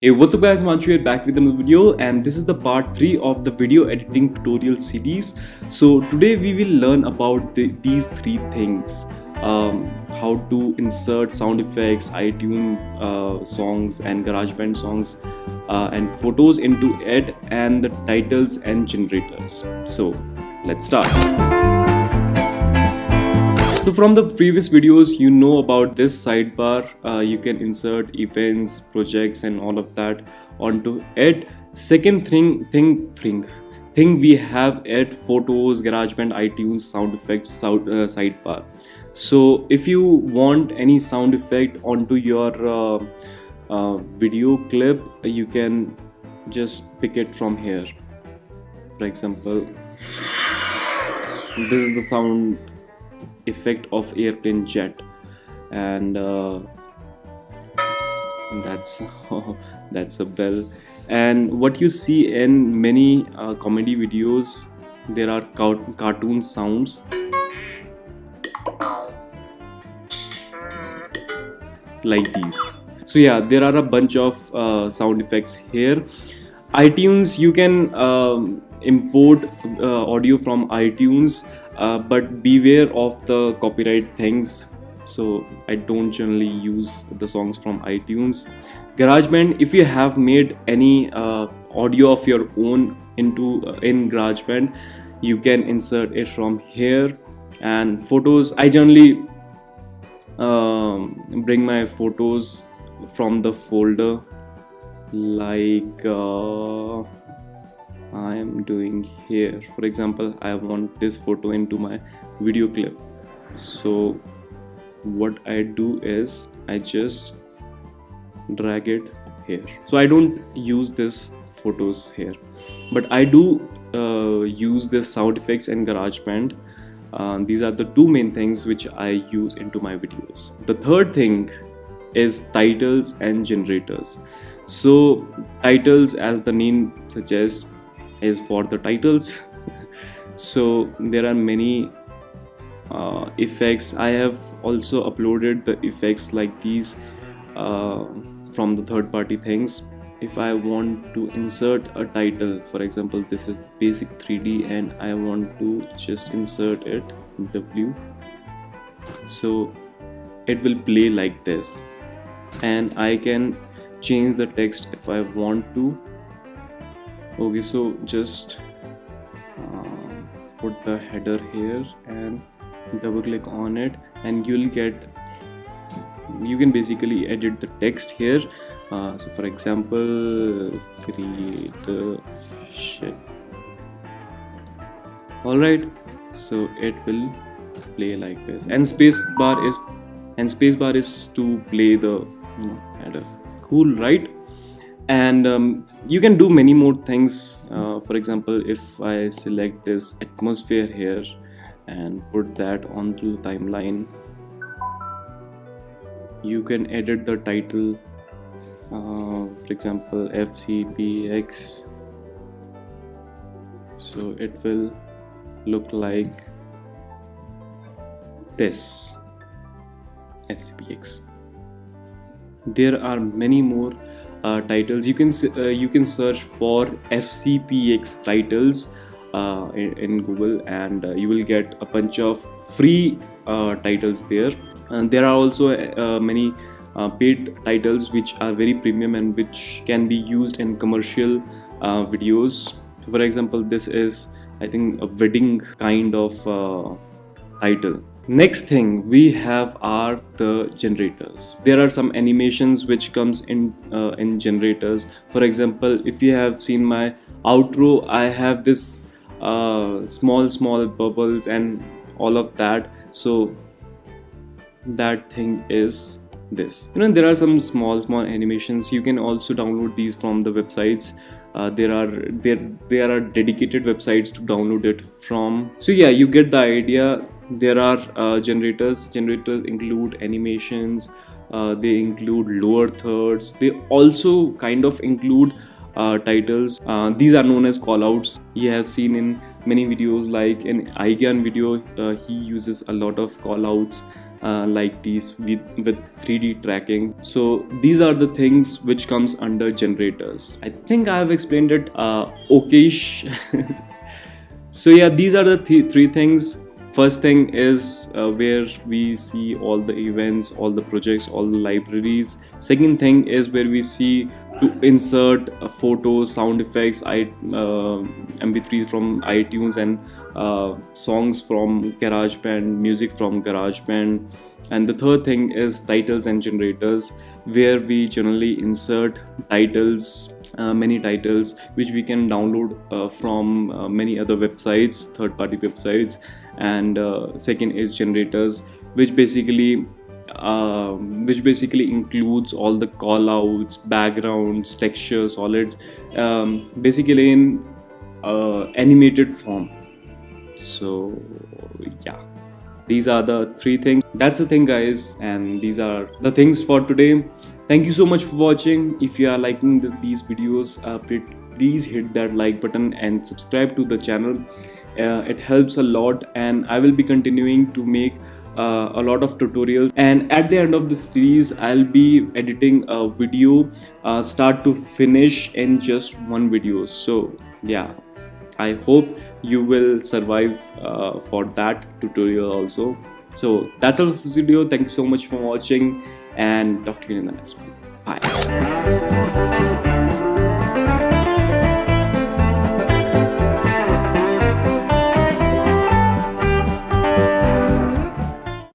Hey, what's up guys, Manchu here back with another video, and this is the part 3 of the video editing tutorial series. So today we will learn about these three things. How to insert sound effects, iTunes songs and GarageBand songs and photos into it, and the titles and generators. So let's start. So from the previous videos, you know about this sidebar. You can insert events, projects and all of that onto it. Second thing we have it photos, GarageBand, iTunes, sound effects, sidebar. So if you want any sound effect onto your video clip, you can just pick it from here. For example, this is the sound effect of airplane jet, and that's a bell. And what you see in many comedy videos, there are cartoon sounds like these. So yeah, there are a bunch of sound effects here. iTunes, you can import audio from iTunes, but beware of the copyright things, so I don't generally use the songs from iTunes. GarageBand, if you have made any audio of your own into in GarageBand, you can insert it from here. And photos, I generally bring my photos from the folder like I am doing here. For example, I want this photo into my video clip, so what I do is I just drag it here. So I don't use this photos here, but I do use this sound effects and GarageBand. These are the two main things which I use into my videos. The third thing is titles and generators. So titles, as the name suggests, is for the titles. So there are many effects. I have also uploaded the effects like these from the third-party things. If I want to insert a title, for example, this is basic 3D and I want to just insert it W, so it will play like this, and I can change the text if I want to. Okay, so just put the header here and double click on it, and you can basically edit the text here. So for example, create shit. Alright, so it will play like this, and spacebar is to play the header. Cool, right? And you can do many more things. For example, if I select this atmosphere here and put that onto the timeline, you can edit the title. For example, FCPX, so it will look like this, FCPX. There are many more titles. You can search for FCPX titles in Google, and you will get a bunch of free titles there. And there are also many paid titles which are very premium and which can be used in commercial videos. So for example, this is, I think, a wedding kind of title. Next thing we have are the generators. There are some animations which comes in generators. For example, if you have seen my outro, I have this small bubbles and all of that. So that thing is this. There are some small animations. You can also download these from the websites. There are dedicated websites to download it from. So yeah, you get the idea. There are generators include animations, they include lower thirds, they also kind of include titles. These are known as callouts. You have seen in many videos, like in Aigan video, he uses a lot of callouts. like these with 3D tracking. So these are the things which comes under generators. I think I have explained it okayish. So yeah, these are the three things. First thing is where we see all the events, all the projects, all the libraries. Second thing is where we see to insert photos, sound effects, mp3s from iTunes, and songs from GarageBand, music from GarageBand. And the third thing is titles and generators, where we generally insert titles, many titles which we can download from many other websites, third-party websites. And second is generators, which basically includes all the callouts, backgrounds, textures, solids, basically in animated form. So yeah, these are the three things. That's the thing, guys, and these are the things for today. Thank you so much for watching. If you are liking these videos, please hit that like button and subscribe to the channel. It helps a lot, and I will be continuing to make a lot of tutorials, and at the end of the series I'll be editing a video start to finish in just one video. So yeah, I hope you will survive for that tutorial also. So that's all for this video. Thank you so much for watching, and talk to you in the next one. Bye.